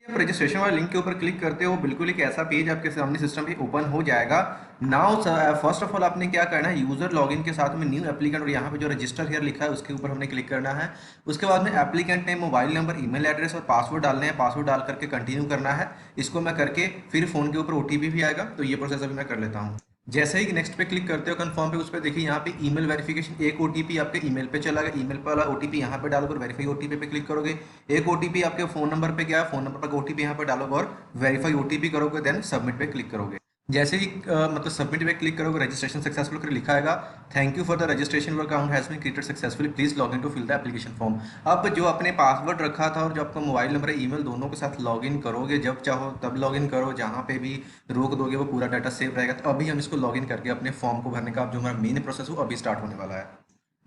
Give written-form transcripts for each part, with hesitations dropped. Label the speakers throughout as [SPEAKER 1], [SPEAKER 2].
[SPEAKER 1] आप रजिस्ट्रेशन वाले लिंक के ऊपर क्लिक करते हो, बिल्कुल एक ऐसा पेज आपके सामने सिस्टम पे ओपन हो जाएगा। नाउ फर्स्ट ऑफ ऑल आपने क्या करना है, यूजर लॉगिन के साथ में न्यू एप्लीकेंट और यहाँ पे जो रजिस्टर हियर लिखा है उसके ऊपर हमने क्लिक करना है। उसके बाद में applicant name, mobile number, email address और पासवर्ड डालने हैं। पासवर्ड डाल करके कंटिन्यू करना है। इसको मैं करके फिर फोन के ऊपर ओटीपी भी आएगा, तो ये प्रोसेस अभी मैं कर लेता हूँ। जैसे ही नेक्स्ट पे क्लिक करते हो कंफर्म पे, उस पर देखिए यहाँ पे ईमेल वेरिफिकेशन, एक ओटीपी आपके ईमेल पे चला गया। ईमेल पे वाला ओटीपी यहाँ पे डालोगे और वेरीफाई ओटीपी पे क्लिक करोगे। एक ओटीपी आपके फोन नंबर पे गया, फोन नंबर पर ओटीपी यहाँ पे डालोगे और वेरीफाई ओटीपी करोगे, देन सबमिट पे क्लिक करोगे। जैसे ही मतलब सबमिट पे क्लिक करोगे, रजिस्ट्रेशन सक्सेसफुल कर लिखा आएगा। Thank you for the registration, your account has been created successfully, please log in to fill the application form. अब जो आपने पासवर्ड रखा था और जो आपका मोबाइल नंबर है, ईमेल, दोनों के साथ लॉग इन करोगे। जब चाहो तब लॉग इन करो, जहाँ पे भी रोक दोगे वो पूरा डाटा सेव रहेगा। तो अभी हम इसको लॉग इन करके अपने फॉर्म को भरने का जो हमारा मेन प्रोसेस हो अभी स्टार्ट होने वाला है।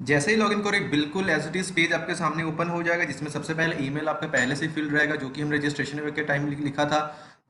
[SPEAKER 1] जैसे ही लॉगिन करो, एक बिल्कुल एज इट इज पेज आपके सामने ओपन हो जाएगा, जिसमें सबसे पहले ईमेल आपका पहले से फिल रहेगा जो कि हम रजिस्ट्रेशन के टाइम लिखा था।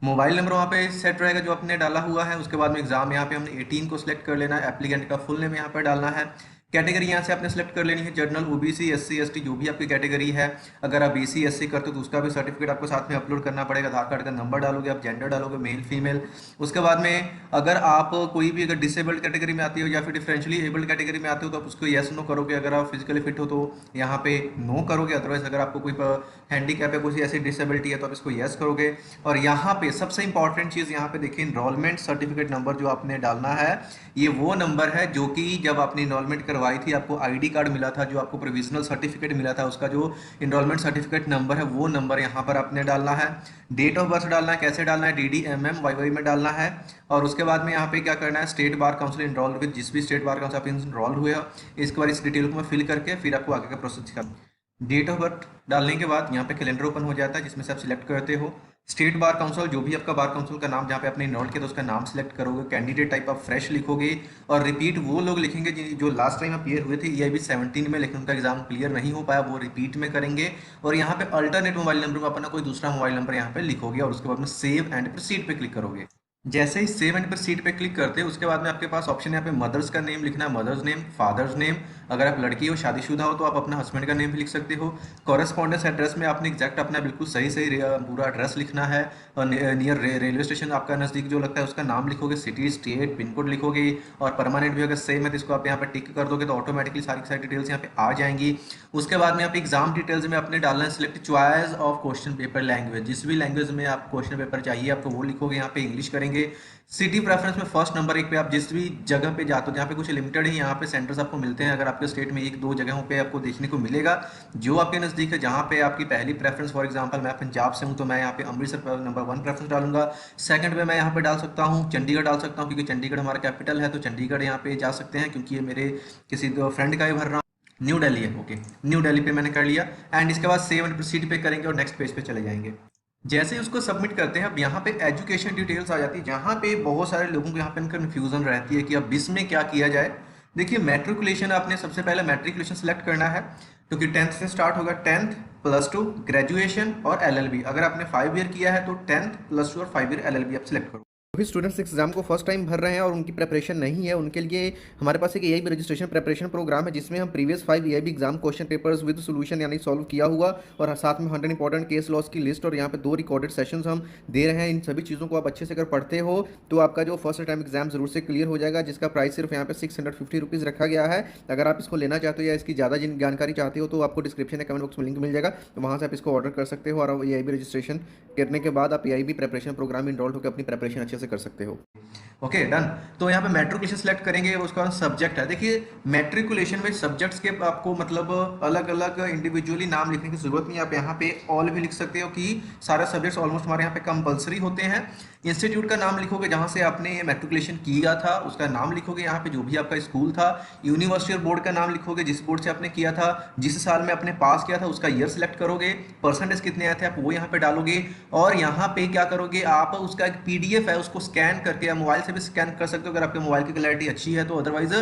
[SPEAKER 1] मोबाइल नंबर वहाँ पे सेट रहेगा जो आपने डाला हुआ है। उसके बाद में एग्जाम यहाँ पे हमने 18 को सिलेक्ट कर लेना है। एप्लीकेंट का फुल नेम यहाँ पर डालना है। कैटेगरी यहाँ से आपने सेलेक्ट कर लेनी है, जनरल, ओबीसी, एससी, एसटी, जो भी आपकी कैटेगरी है। अगर आप बीसी एससी करते हो तो उसका भी सर्टिफिकेट आपको साथ में अपलोड करना पड़ेगा। आधार कार्ड का नंबर डालोगे, आप जेंडर डालोगे, मेल फीमेल। उसके बाद में अगर आप कोई भी अगर डिसेबल्ड कैटेगरी में आती हो या फिर डिफरेंशियली एबल्ड कैटेगरी में आते हो तो आप उसको येस नो करोगे। अगर आप फिजिकली फिट हो तो यहाँ पे नो करोगे। अदरवाइज अगर आपको कोई हैंडीकैप है, कोई ऐसी डिसेबिलिटी है तो आप इसको येस करोगे। और यहाँ पे सबसे इंपॉर्टेंट चीज़ यहाँ पे देखिए, इनरोलमेंट सर्टिफिकेट नंबर जो आपने डालना है, ये वो नंबर है जो कि जब आपने इनरोलमेंट करवाई थी आपको आईडी कार्ड मिला था, जो आपको प्रोविजनल सर्टिफिकेट मिला था, उसका जो इनरोलमेंट सर्टिफिकेट नंबर है वो नंबर यहाँ पर आपने डालना है। डेट ऑफ बर्थ डालना है, कैसे डालना है, डीडी, एमएम, वाईवाई में डालना है। और उसके बाद में यहाँ पे क्या करना है, state bar council enrol with, जिस भी स्टेट बार काउंसिल आप इनरोल हुए हो, इसके बाद इस डिटेल को मैं फिल करके फिर आपको आगे का प्रोसेस दिखा। डेट ऑफ बर्थ डालने के बाद यहाँ पे कैलेंडर ओपन हो जाता है, जिसमें से आप सिलेक्ट करते हो स्टेट बार काउंसिल, जो भी आपका बार काउंसिल का नाम जहाँ पे आपने इनरोल किया तो उसका नाम सिलेक्ट करोगे। कैंडिडेट टाइप आप फ्रेश लिखोगे और रिपीट वो लोग लिखेंगे जो लास्ट टाइम अपीयर हुए थे EIB 17 में, लेकिन उनका एग्जाम क्लियर नहीं हो पाया, वो रिपीट में करेंगे। और यहाँ पे अल्टरनेट मोबाइल नंबर में अपना कोई दूसरा मोबाइल नंबर यहाँ पे लिखोगे और उसके बाद में सेव एंड प्रोसीड पे क्लिक करोगे। जैसे ही सेव एंड प्रोसीड पे क्लिक करते हैं उसके बाद में आपके पास ऑप्शन है यहाँ पे मदर्स का नेम लिखना है, मदर्स नेम, फादर्स नेम। अगर आप लड़की हो, शादीशुदा हो तो आप अपना हस्बैंड का नेम भी लिख सकते हो। कॉरेस्पॉन्डेंस एड्रेस में आपने एग्जैक्ट अपना बिल्कुल सही सही पूरा एड्रेस लिखना है। और नियर रेलवे स्टेशन आपका नज़दीक जो लगता है उसका नाम लिखोगे, सिटी, स्टेट, पिन कोड लिखोगे। और परमानेंट भी अगर सेम है तो इसको आप यहाँ पे टिक कर दोगे तो ऑटोमेटिकली सारी की सारी डिटेल्स यहाँ पे आ जाएंगी। उसके बाद में आप एग्जाम डिटेल्स में अपने डालना है select choice of question paper language, जिस भी लैंग्वेज में आप क्वेश्चन पेपर चाहिए आपको वो लिखोगे। यहाँ पे इंग्लिश करेंगे। सिटी प्रेफरेंस में फर्स्ट नंबर एक पे आप जिस भी जगह पे जाते हो, जहाँ पे कुछ लिमिटेड ही यहाँ पे सेंटर्स आपको मिलते हैं, अगर आपके स्टेट में एक दो जगहों पे आपको देखने को मिलेगा जो आपके नज़दीक है, जहाँ पे आपकी पहली प्रेफरेंस, फॉर एग्जांपल मैं पंजाब से हूँ तो मैं यहाँ पे अमृतसर नंबर 1 प्रेफरेंस डालूंगा। सेकंड पे मैं यहाँ पे डाल सकता हूँ चंडीगढ़ डाल सकता हूँ, क्योंकि चंडीगढ़ हमारा कैपिटल है, तो चंडीगढ़ यहाँ पे जा सकते हैं क्योंकि ये मेरे किसी फ्रेंड का ही भर रहा हूँ। न्यू दिल्ली है, ओके, न्यू दिल्ली पे मैंने कर लिया। एंड इसके बाद सेव एंड प्रोसीड पे करेंगे और नेक्स्ट पेज पे चले जाएंगे। जैसे ही उसको सबमिट करते हैं, अब यहाँ पे एजुकेशन डिटेल्स आ जाती है, जहाँ पे बहुत सारे लोगों को यहाँ पे कन्फ्यूजन रहती है कि अब इसमें क्या किया जाए। देखिए, मैट्रिकुलेशन आपने सबसे पहले मैट्रिकुलेशन सेलेक्ट करना है, क्योंकि 10th से स्टार्ट होगा। 10th, +2, ग्रेजुएशन और LLB। अगर आपने 5 ईयर किया है तो 10th, +2 और 5 ईयर LLB आप सिलेक्ट करो।
[SPEAKER 2] अभी स्टूडेंट्स एग्जाम को फर्स्ट टाइम भर रहे हैं और उनकी प्रिपरेशन नहीं है, उनके लिए हमारे पास एक EIB रजिस्ट्रेशन प्रिपरेशन प्रोग्राम है, जिसमें हम previous 5 EIB exam question papers with solution यानी सॉल्व किया हुआ और साथ में 100 इंपॉर्टेंट केस लॉस की लिस्ट और यहाँ पे 2 रिकॉर्डेड सेशंस हम दे रहे हैं। इन सभी चीज़ों को आप अच्छे से अगर पढ़ते हो तो आपका जो फर्स्ट टाइम एग्जाम जरूर से क्लियर हो जाएगा, जिसका प्राइस सिर्फ यहाँ पे 650 रुपीज़ रखा गया है। अगर आप इसको लेना चाहते हो या इसकी ज़्यादा जानकारी चाहते हो तो आपको डिस्क्रिप्शन या कमेंट बॉक्स में लिंक मिल जाएगा, तो वहाँ से आप इसको ऑर्डर कर सकते हो और EIB रजिस्ट्रेशन करने के बाद आप EIB प्रिपरेशन प्रोग्राम में इनरोल होकर अपनी प्रिपरेशन अच्छे से कर सकते हो।
[SPEAKER 1] Okay, done. तो यहाँ पे मैट्रिकुलेशन सेलेक्ट करेंगे, उसका सब्जेक्ट है। देखिए, मैट्रिकुलेशन में सब्जेक्ट्स के आपको मतलब अलग अलग इंडिविजुअली नाम लिखने की जरूरत नहीं है। आप यहाँ पे ऑल भी लिख सकते हो कि सारे सब्जेक्ट्स ऑलमोस्ट हमारे यहाँ पे कंपलसरी होते हैं। इंस्टीट्यूट का नाम लिखोगे जहाँ से आपने मैट्रिकुलेशन किया था, उसका नाम लिखोगे यहाँ पे, जो भी आपका स्कूल था। यूनिवर्सिटी और बोर्ड का नाम लिखोगे, जिस बोर्ड से आपने किया था, जिस साल में आपने पास किया था उसका ईयर सेलेक्ट करोगे। परसेंटेज कितने आए थे आप वो यहाँ पे डालोगे। और यहाँ पे क्या करोगे, आप उसका एक PDF है उसको स्कैन करके या मोबाइल से भी स्कैन कर सकते हो अगर आपके मोबाइल की क्लैरिटी अच्छी है तो, अदरवाइज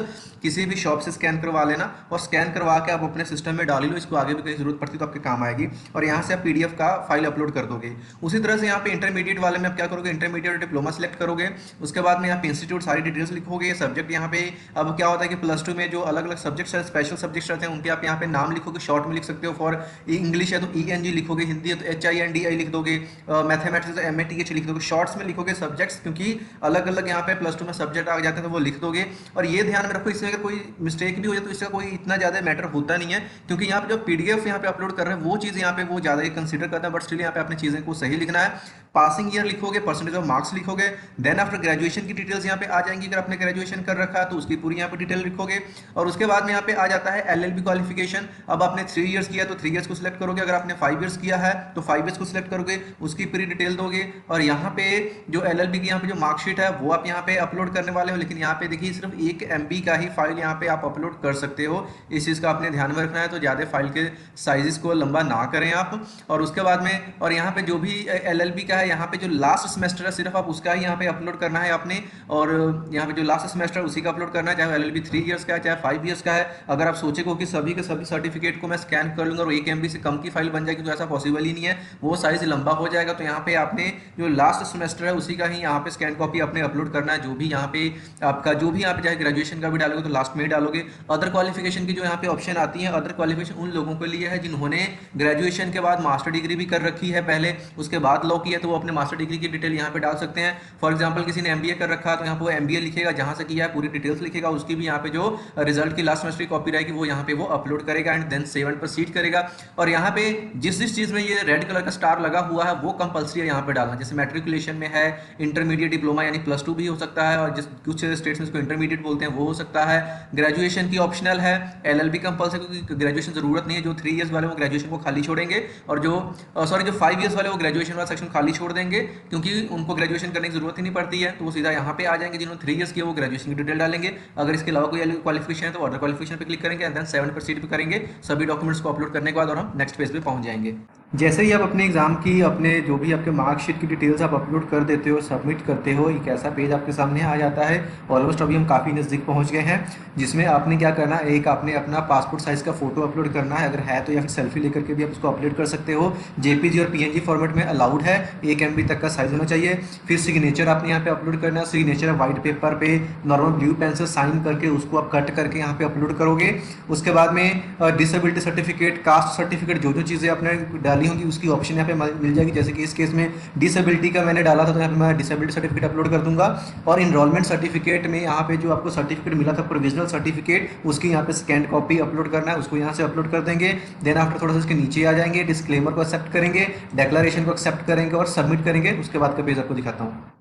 [SPEAKER 1] किसी भी शॉप से स्कैन करवा लेना और स्कैन करवा के आप अपने सिस्टम में डाल लो, इसको आगे भी कहीं जरूरत पड़ती तो आपके काम आएगी। और यहाँ से आप PDF का फाइल अपलोड कर दोगे। उसी तरह से यहाँ पे इंटरमीडिएट वाले में आप क्या करोगे, इंटरमीडिएट और डिप्लोमा सेलेक्ट करोगे। उसके बाद में यहाँ पे इंस्टीट्यूट सारी डिटेल्स लिखोगे, सब्जेक्ट यहाँ पे अब क्या होता है कि प्लस 2 में जो अलग अलग सब्जेक्ट्स है, स्पेशल सब्जेक्ट्स रहते हैं, उनके आप यहाँ पे नाम लिखोगे, शॉर्ट में लिख सकते हो। फॉर इंग्लिश है तो ENG लिखोगे, हिंदी है तो HINDI लिख दोगे, मैथमेटिक्स तो MATH लिख दोगे, शॉर्ट्स में लिखोगे सब्जेक्ट्स, क्योंकि अलग अलग यहाँ पे प्लस 2 में सब्जेक्ट आ जाते हैं तो वो लिख दोगे। और ये ध्यान में रखो, इसमें अगर कोई मिस्टेक भी हो जाए तो इसका कोई इतना ज़्यादा मैटर होता नहीं है, क्योंकि यहाँ पे जो PDF यहाँ पे अपलोड कर रहे हैं वो चीज़ यहाँ पे वो ज़्यादा ही कंसीडर करता है, बट स्टिल यहाँ पे अपनी चीज़ें को सही लिखना है। पासिंग ईयर लिखोगे, परसेंटेज ऑफ मार्क्स लिखोगे, देन आफ्टर ग्रेजुएशन की डिटेल्स यहाँ पे आ जाएंगी। अगर आपने ग्रेजुएशन कर रखा है तो उसकी पूरी यहाँ पे डिटेल लिखोगे। और उसके बाद में यहाँ पे आ जाता है LLB क्वालिफिकेशन। अब आपने 3 इयर्स किया तो 3 इयर्स को सिलेक्ट करोगे, अगर आपने 5 इयर्स किया है तो 5 इयर्स को सिलेक्ट करोगे, उसकी पूरी डिटेल दोगे। और यहाँ पे जो LLB की यहाँ पे जो मार्कशीट है वो आप यहाँ पे अपलोड करने वाले हो, लेकिन यहाँ पे देखिए सिर्फ 1 MB का ही फाइल यहाँ पे आप अपलोड कर सकते हो। इस चीज़ का आपने ध्यान में रखना है, तो ज़्यादा फाइल के साइजेस को लंबा ना करें आप। और उसके बाद में और यहाँ पे जो भी LLB का है, यहाँ पे जो लास्ट सेमेस्टर है सिर्फ आप उसका ही यहाँ पे अपलोड करना है आपने। और यहाँ पे जो लास्ट सेमेस्टर उसी का अपलोड करना है, चाहे LLB 3 इयर्स का है चाहे 5 इयर्स का है। अगर आप सोचेगो कि सभी के सभी सर्टिफिकेट को मैं स्कैन कर लूंगा और 1 MB से कम की फाइल बन जाएगी, तो ऐसा पॉसिबल ही नहीं है, वो साइज लंबा हो जाएगा। तो यहाँ पे आपने जो लास्ट सेमेस्टर है उसी का ही यहाँ पे स्कैन कॉपी अपने अपलोड करना है। जो भी यहाँ पे आपका जो भी यहाँ पे चाहे ग्रेजुएशन का भी डालोगे तो लास्ट में ही डालोगे। अदर क्वालिफिकेशन की जो यहाँ पे ऑप्शन आती है, अदर क्वालिफिकेशन उन लोगों के लिए है जिन्होंने ग्रेजुएशन के बाद मास्टर डिग्री भी कर रखी है पहले, उसके बाद लॉ किया, तो वो अपने मास्टर डिग्री की डिटेल यहाँ पे डाल सकते हैं। फॉर एग्जांपल किसी ने MBA कर रखा है तो यहाँ पे वो MBA लिखेगा, जहाँ से किया है पूरी डिटेल्स लिखेगा, उसकी भी यहाँ पे जो रिजल्ट की लास्ट सेमेस्टर की कॉपी रहेगी वो यहाँ पे वो अपलोड करेगा and then save and proceed करेगा। और यहाँ पे जिस चीज में ये रेड कलर का स्टार लगा हुआ है वो कंपल्सरी है यहाँ पे डालना। जैसे मैट्रिकुलेशन में है, इंटरमीडिएट डिप्लोमा यानी +2 भी हो सकता है, और जिस कुछ स्टेट्स में इसको इंटरमीडिएट बोलते हैं वो हो सकता है। ग्रेजुएशन की ऑप्शनल है, LLB कंपल्सरी, क्योंकि ग्रेजुएशन जरूरत नहीं है। जो 3 इयर्स वाले वो ग्रेजुएशन को खाली छोड़ेंगे, और जो 5 इयर्स वाले वो ग्रेजुएशन वाला सेक्शन खाली छोड़ देंगे, क्योंकि उनको ग्रेजुएशन करने की जरूरत ही नहीं पड़ती है, तो वो सीधा यहाँ पे आ जाएंगे। जिन्होंने 3 इयर्स किया वो ग्रेजुएशन की डिटेल डालेंगे। अगर इसके अलावा कोई क्वालिफिकेशन है तो अदर क्वालिफिकेशन पे क्लिक करेंगे एंड देन 7 प्रोसीड पे करेंगे सभी डॉक्यूमेंट्स को अपलोड करने के बाद, और हम नेक्स्ट पेज पे पहुंच जाएंगे। जैसे ही आप अपने एग्जाम की अपने जो भी आपके मार्कशीट की डिटेल्स आप अपलोड कर देते हो, सबमिट करते हो, एक ऐसा पेज आपके सामने आ जाता है। ऑलमोस्ट अभी हम काफ़ी नज़दीक पहुंच गए हैं, जिसमें आपने क्या करना है, एक आपने अपना पासपोर्ट साइज़ का फोटो अपलोड करना है, अगर है तो, या फिर सेल्फी लेकर के भी आप उसको अपलोड कर सकते हो। JPG और PNG फॉर्मेट में अलाउड है, 1 MB तक का साइज होना चाहिए। फिर सिग्नेचर आपने यहाँ पे अपलोड करना है, सिग्नेचर वाइट पेपर पे नॉर्मल ब्लू पेन से साइन करके उसको आप कट करके यहाँ पे अपलोड करोगे। उसके बाद में डिसेबिलिटी सर्टिफिकेट, कास्ट सर्टिफिकेट, जो जो चीज़ें आपने डाली होंगी उसकी ऑप्शन यहाँ पे मिल जाएगी। जैसे कि इस केस में डिसेबिलिटी का मैंने डाला था तो यहाँ पे मैं डिसेबिलिटी सर्टिफिकेट अपलोड कर दूंगा। और इनरोलमेंट सर्टिफिकेट में यहाँ पे जो आपको सर्टिफिकेट मिला था प्रोविजनल सर्टिफिकेट, उसकी यहाँ पे स्कैन कॉपी अपलोड करना है, उसको यहाँ से अपलोड कर देंगे। देन आफ्टर थोड़ा सा इसके नीचे आ जाएंगे, डिस्क्लेमर को एक्सेप्ट करेंगे, डिक्लेरेशन को एक्सेप्ट करेंगे और सबमिट करेंगे। उसके बाद का पेज आपको दिखाता हूँ।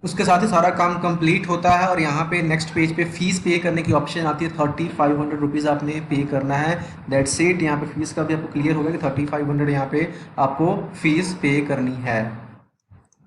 [SPEAKER 1] उसके साथ ही सारा काम कंप्लीट होता है और यहाँ पे नेक्स्ट पेज पे फीस पे करने की ऑप्शन आती है। 3500 रुपीज़ आपने पे करना है, दैट्स इट। यहाँ पे फीस का भी आपको क्लियर होगा कि 3500 यहाँ पे आपको फीस पे करनी है।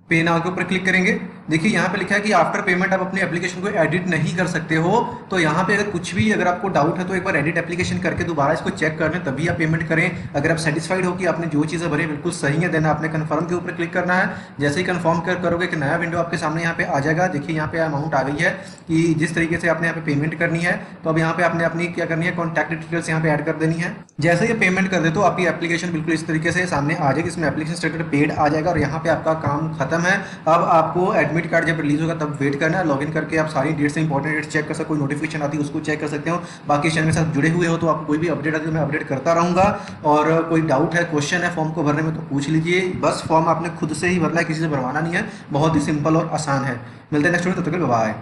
[SPEAKER 1] पे नाउ के ऊपर क्लिक करेंगे, देखिए यहाँ पे लिखा है कि आफ्टर पेमेंट आप अपने एप्लीकेशन को एडिट नहीं कर सकते हो। तो यहाँ पे अगर कुछ भी अगर आपको डाउट है तो एक बार एडिट एप्लीकेशन करके दोबारा इसको चेक कर लें, तभी आप पेमेंट करें। अगर आप सेटिस्फाइड हो कि आपने जो चीज़ें भरी बिल्कुल सही है, देन आपने कन्फर्म के ऊपर क्लिक करना है। जैसे ही कन्फर्म करोगे एक नया विंडो आपके सामने यहाँ पे आ जाएगा। देखिए यहाँ पे अमाउंट आ गई है कि जिस तरीके से आपने यहाँ पे पेमेंट करनी है। तो अब यहाँ पे आपने अपनी क्या करनी है, कॉन्टैक्ट डिटेल्स यहाँ पे ऐड कर देनी है। जैसे ही पेमेंट कर दे तो आपकी एप्लीकेशन बिल्कुल इस तरीके से सामने आ जाएगी, इसमें एप्लीकेशन स्टेटस पेड आ जाएगा और यहाँ पे आपका काम खत्म है। अब आपको एडमिट कार्ड जब रिलीज होगा तब वेट करना है। लॉगिन करके आप सारी डेट्स इंपॉर्टेंट डेट्स चेक कर सकते हो, कोई नोटिफिकेशन आती है उसको चेक कर सकते हो। बाकी चैनल के साथ जुड़े हुए हो तो आपको कोई भी अपडेट आती है तो मैं अपडेट करता रहूँगा। और कोई डाउट है, क्वेश्चन है फॉर्म को भरने में तो पूछ लीजिए। बस फॉर्म आपने खुद से ही भरना है, किसी से भरवाना नहीं है, बहुत ही सिंपल और आसान है। मिलते हैं नेक्स्ट वीडियो, तब तक के लिए बाय।